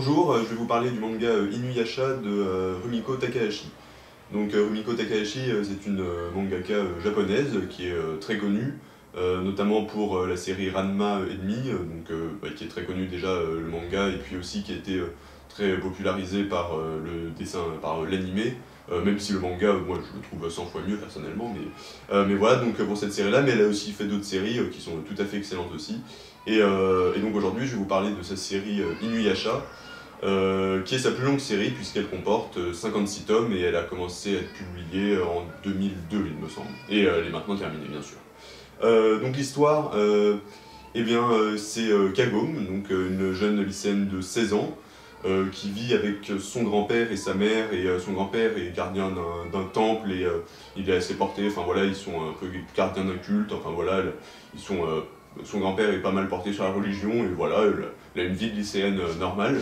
Bonjour, je vais vous parler du manga Inuyasha de Rumiko Takahashi. Donc Rumiko Takahashi, c'est une mangaka japonaise qui est très connue, notamment pour la série Ranma et demi, qui est très connue déjà le manga, et puis aussi qui a été très popularisé par le dessin, par l'anime, même si le manga, moi je le trouve 100 fois mieux personnellement, mais voilà, donc pour cette série-là, mais elle a aussi fait d'autres séries qui sont tout à fait excellentes aussi. Et donc aujourd'hui, je vais vous parler de sa série Inuyasha, qui est sa plus longue série puisqu'elle comporte 56 tomes et elle a commencé à être publiée en 2002, il me semble. Et elle est maintenant terminée, bien sûr. Donc l'histoire, c'est Kagome, donc une jeune lycéenne de 16 ans, qui vit avec son grand-père et sa mère, et son grand-père est gardien d'un temple, et il est assez porté, enfin voilà, ils sont un peu gardiens d'un culte, enfin voilà, ils sont... son grand-père est pas mal porté sur la religion, et voilà, elle a une vie de lycéenne normale.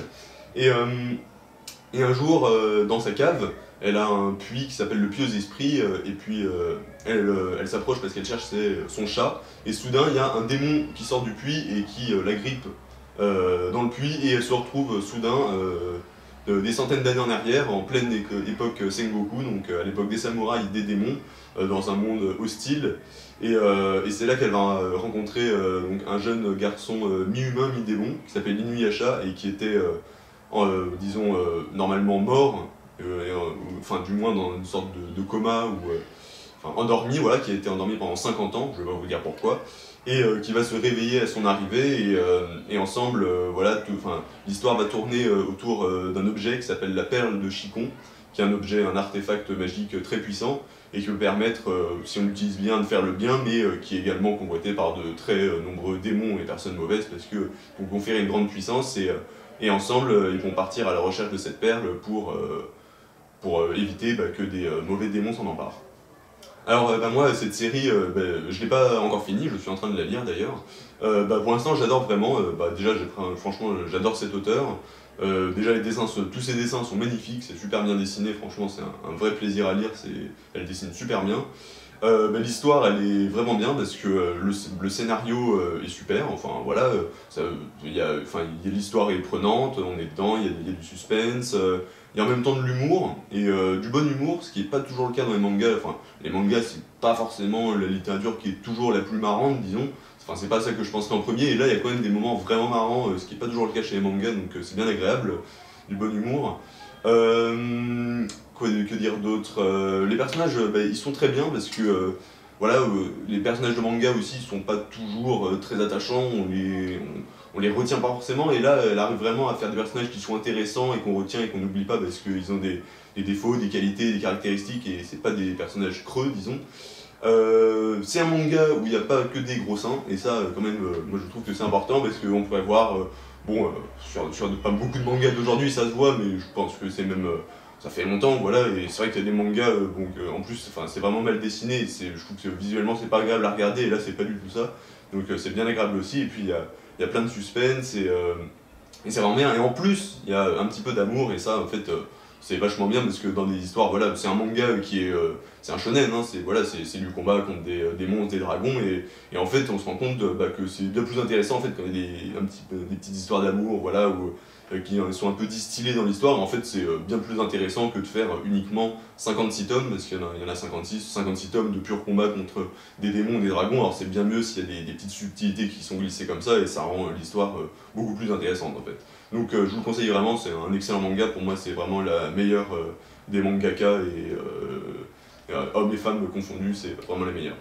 Et un jour, dans sa cave, elle a un puits qui s'appelle le puits aux esprits, et puis elle s'approche parce qu'elle cherche son chat, et soudain il y a un démon qui sort du puits et qui l'agrippe dans le puits, et elle se retrouve soudain des centaines d'années en arrière, en pleine époque Sengoku, donc à l'époque des samouraïs, des démons, dans un monde hostile. Et c'est là qu'elle va rencontrer donc un jeune garçon mi-humain, mi-démon, qui s'appelle Inuyasha, et qui était, disons, normalement mort, enfin du moins dans une sorte de coma, ou enfin endormi, voilà, qui a été endormi pendant 50 ans, je vais pas vous dire pourquoi, et qui va se réveiller à son arrivée, et ensemble, voilà, l'histoire va tourner autour d'un objet qui s'appelle la perle de Shikon, qui est un objet, un artefact magique très puissant, et qui peut permettre, si on l'utilise bien, de faire le bien, mais qui est également convoité par de très nombreux démons et personnes mauvaises, parce que pour conférer une grande puissance, et ensemble, ils vont partir à la recherche de cette perle pour éviter que des mauvais démons s'en emparent. Alors moi, cette série, je l'ai pas encore finie, je suis en train de la lire d'ailleurs. Pour l'instant, j'adore vraiment, déjà, franchement, j'adore cet auteur. Déjà, tous ses dessins sont magnifiques, c'est super bien dessiné, franchement, c'est un vrai plaisir à lire, elle dessine super bien. L'histoire, elle est vraiment bien parce que le scénario est super, enfin voilà, l'histoire est prenante, on est dedans, il y a du suspense, il y a en même temps de l'humour, et du bon humour, ce qui n'est pas toujours le cas dans les mangas. Enfin, les mangas, c'est pas forcément la littérature qui est toujours la plus marrante, disons. Enfin, c'est pas ça que je pensais en premier, et là, il y a quand même des moments vraiment marrants, ce qui n'est pas toujours le cas chez les mangas, donc c'est bien agréable, du bon humour. Que dire d'autre, les personnages, ils sont très bien, parce que voilà, les personnages de manga aussi sont pas toujours très attachants, on les retient pas forcément, et là elle arrive vraiment à faire des personnages qui sont intéressants et qu'on retient et qu'on n'oublie pas parce qu'ils ont des défauts, des qualités, des caractéristiques, et c'est pas des personnages creux, disons. C'est un manga où il n'y a pas que des gros seins, et ça quand même, moi je trouve que c'est important, parce qu'on pourrait voir, sur pas beaucoup de mangas d'aujourd'hui ça se voit, mais je pense que c'est même... ça fait longtemps, voilà, et c'est vrai qu'il y a des mangas, en plus, c'est vraiment mal dessiné, je trouve que visuellement c'est pas agréable à regarder, et là c'est pas du tout ça, donc c'est bien agréable aussi, et puis il y a plein de suspense, et c'est vraiment bien, et en plus, il y a un petit peu d'amour, et ça, en fait, c'est vachement bien, parce que dans des histoires, voilà, c'est un manga qui est, c'est un shonen, hein, c'est du combat contre des monstres, des dragons, et en fait, on se rend compte que c'est bien plus intéressant, en fait, quand il y a des petites histoires d'amour, voilà, qui sont un peu distillées dans l'histoire. En fait, c'est bien plus intéressant que de faire uniquement 56 tomes, parce qu'il y en a 56 tomes de pur combat contre des démons, des dragons. Alors c'est bien mieux s'il y a des petites subtilités qui sont glissées comme ça, et ça rend l'histoire beaucoup plus intéressante en fait. Donc je vous le conseille vraiment, c'est un excellent manga, pour moi c'est vraiment la meilleure des mangaka, et hommes et femmes confondus, c'est vraiment les meilleurs.